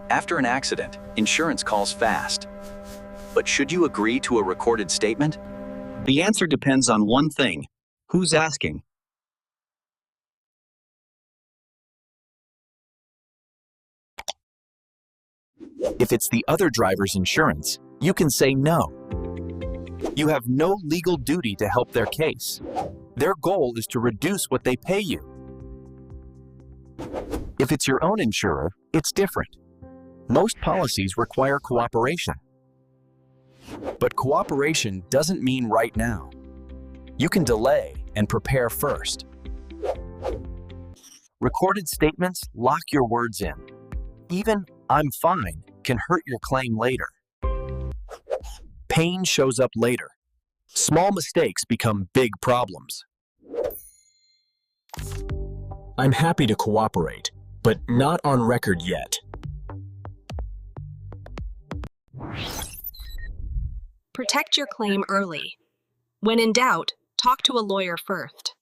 After an accident, insurance calls fast. But should you agree to a recorded statement? The answer depends on one thing: who's asking? If it's the other driver's insurance, you can say no. You have no legal duty to help their case. Their goal is to reduce what they pay you. If it's your own insurer, it's different. Most policies require cooperation. But cooperation doesn't mean right now. You can delay and prepare first. Recorded statements lock your words in. Even "I'm fine" can hurt your claim later. Pain shows up later. Small mistakes become big problems. I'm happy to cooperate, but not on record yet. Protect your claim early. When in doubt, talk to a lawyer first.